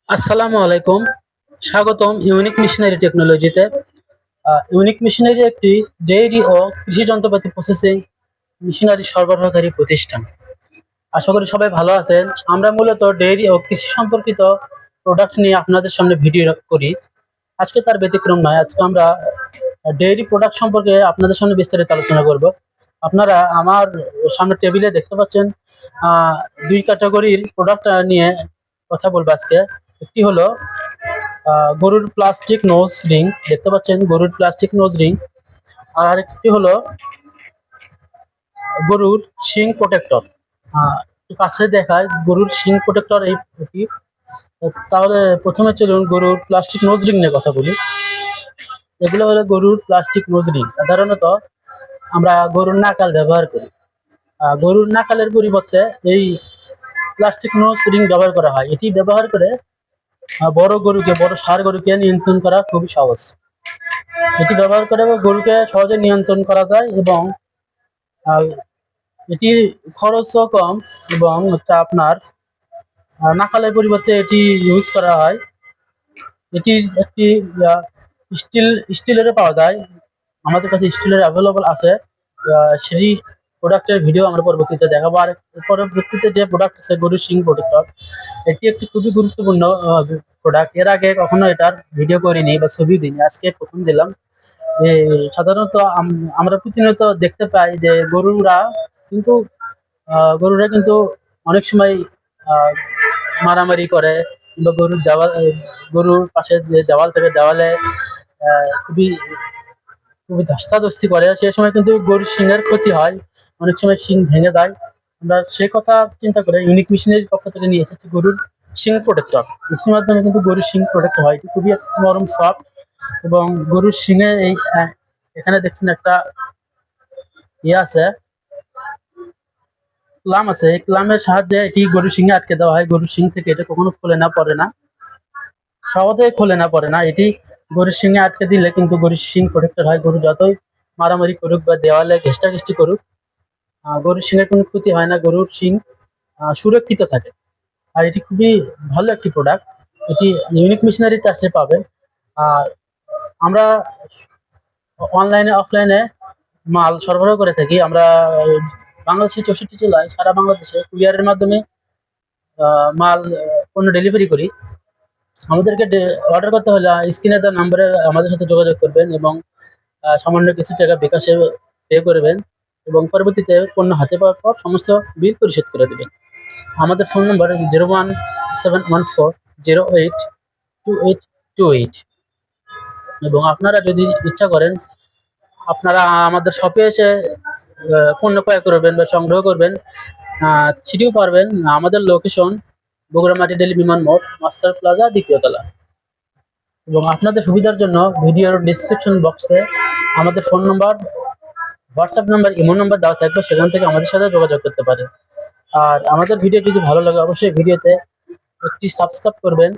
আসসালামু আলাইকুম। স্বাগতম ইউনিক মেশিনারি টেকনোলজিতে। ইউনিক মেশিনারি একটি ডেইরি ও কৃষি যন্ত্রপাতি প্রসেসিং মেশিনারি সরবরাহকারী প্রতিষ্ঠান। আশা করি সবাই ভালো আছেন। আমরা মূলত ডেইরি ও কৃষি সম্পর্কিত প্রোডাক্ট নিয়ে আপনাদের সামনে ভিডিও করি। আজকে তার ব্যতিক্রম নয়। আজকে আমরা ডেইরি প্রোডাক্ট সম্পর্কে আপনাদের সামনে বিস্তারিত আলোচনা করব। আপনারা আমার সামনে টেবিলে দেখতে পাচ্ছেন ২ ক্যাটেগরির প্রোডাক্ট নিয়ে কথা বলবো আজকে। একটি হলো গরুর প্লাস্টিক নোজ রিং, দেখতে পাচ্ছেন গরুর প্লাস্টিক নোজ রিং। আর আরেকটি হলো গরুর শিং প্রোটেক্টর। একটু কাছে দেখায় গরুর শিং প্রোটেক্টর এটি। তাহলে প্রথমে চলুন গরুর প্লাস্টিক নোজ রিং নিয়ে কথা বলি। এগুলো হলো গরুর প্লাস্টিক নোজ রিং। সাধারণত আমরা গরুর নাকাল ব্যবহার করি। গরুর নাকালের পরিবর্তে এই প্লাস্টিক নোজ রিং ব্যবহার করা হয়। এটি ব্যবহার করে বড় ষাঁড় গরুকে নিয়ন্ত্রণ করা খুবই সহজ। এটি ব্যবহার করে গরুকে সহজে নিয়ন্ত্রণ করা যায় এবং এটির খরচও কম এবং আপনার নাকালের পরিবর্তে এটি ইউজ করা হয়। এটির একটি স্টিলেরও পাওয়া যায়। আমাদের কাছে স্টিলের অ্যাভেলেবল আছে। সেই প্রোডাক্টের ভিডিও আমরা পরবর্তীতে দেখাবো। আর পরবর্তীতে যে প্রোডাক্ট আছে গরুর শিং প্রোটেক্টর, এটি একটি খুবই গুরুত্বপূর্ণ প্রোডাক্ট। এর আগে কখনো এটার ভিডিও করিনি বা ছবি দিইনি, আজকে প্রথম দিলাম। সাধারণত আমরা প্রতিনিয়ত দেখতে পাই যে গরুরা কিন্তু অনেক সময় মারামারি করে কিংবা গরুর পাশে যে দেওয়াল থেকে দেওয়ালে খুবই খুবই ধস্তাধস্তি করে। সেই সময় কিন্তু গরুর শিংয়ের ক্ষতি হয়, অনেক সময় শিং ভেঙে যায়। আমরা সেই কথা চিন্তা করে ইউনিক মেশিনারির পক্ষ থেকে নিয়ে এসেছি গরুর শিং প্রোটেক্টর। এটির মাধ্যমে কিন্তু গরুর শিং প্রোটেক্ট হয়। এটি খুবই নরম সফট এবং গরুর শিঙে এখানে দেখছেন একটা আছে, ক্লাম আছে। এই ক্লামের সাহায্যে এটি গরুর শিঙে আটকে দেওয়া হয়। গরুর শিং থেকে এটা কখনো সহজেই খোলে না পড়ে না। এটি গরুর শিঙে আটকে দিলে কিন্তু গরুর শিং প্রোটেক্টর হয়। গরু যতই মারামারি করুক বা দেওয়ালে ঘেঁষটাঘেঁষটি করুক, গরুর শিঙের কোনো ক্ষতি হয় না। গরুর শিং সুরক্ষিত থাকে। আর এটি খুবই ভালো একটি প্রোডাক্ট। এটি ইউনিক মেশিনারিতে আসলে পাবেন। আর আমরা অনলাইনে অফলাইনে মাল সরবরাহ করে থাকি। আমরা বাংলাদেশের 64 জেলায় সারা বাংলাদেশে কুরিয়ারের মাধ্যমে মাল পণ্য ডেলিভারি করি। আমাদেরকে অর্ডার করতে হলে স্ক্রিনে দেওয়া নাম্বারে আমাদের সাথে যোগাযোগ করবেন এবং সামান্য কিছু টাকা বিকাশে পে করবেন এবং পরবর্তীতে পণ্য হাতে পাওয়ার পর সমস্ত বিল পরিশোধ করে দেবেন। আমাদের ফোন নম্বর 01714082828 এবং আপনারা যদি ইচ্ছা করেন আপনারা আমাদের শপে এসে পণ্য ক্রয় করবেন বা সংগ্রহ করবেন, সেটিও পারবেন। আমাদের লোকেশন বগুড়া মাটিডালি বিমান মোড়, মাস্টার প্লাজা, 2য় তলা। এবং আপনাদের সুবিধার জন্য ভিডিওর ডিসক্রিপশন বক্সে আমাদের ফোন নম্বর, হোয়াটসঅ্যাপ নাম্বার, ইমো নাম্বার দেওয়া থাকবে, সেখান থেকে আমাদের সাথে যোগাযোগ করতে পারেন। আর আমাদের ভিডিওটি যদি ভালো লাগে অবশ্যই ভিডিওতে একটি সাবস্ক্রাইব করবেন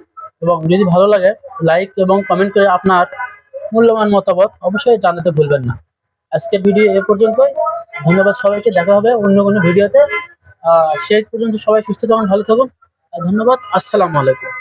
এবং যদি ভালো লাগে লাইক এবং কমেন্ট করে আপনার মূল্যবান মতামত অবশ্যই জানাতে ভুলবেন না। আজকের ভিডিও এ পর্যন্তই। ধন্যবাদ সবাইকে। দেখা হবে অন্য কোনো ভিডিওতে। সেই পর্যন্ত সবাই সুস্থ থাকুন, ভালো থাকুন। ধন্যবাদ। আসসালামু আলাইকুম।